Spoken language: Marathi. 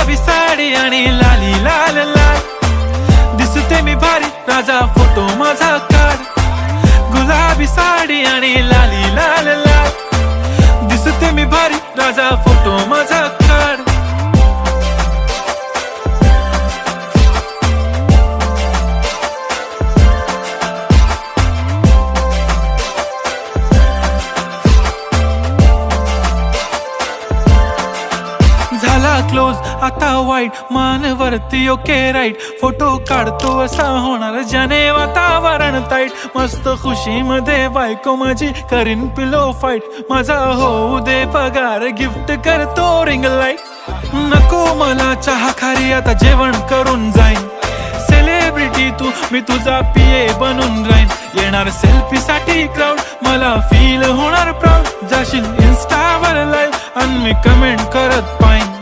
गुलाबी साडी आणि लाली लाल लाल, दिसते मी भारी राजा फोटो माझा काढ. गुलाबी साडी आणि लाली लाल लाल, दिसते मी भारी राजा फोटो माझा काढ. झाला क्लोज आता वाईट, मानवरती ओके राईट, फोटो काढतो असा होणार ज्याने वातावरण ताईट. मस्त खुशी मध्ये बायको माझी करीन पिलो फाईट, माझा होऊ दे पगार गिफ्ट करतो रिंग लाईट. नको मला चहा खारी आता जेवण करून जाईन, सेलिब्रिटी तू मी तुझा पिये बनून राहीन. येणार सेल्फी साठी क्राऊड, मला फील होणार प्राऊड. जाशील इन्स्टावर लाईव्ह आणि मी कमेंट करत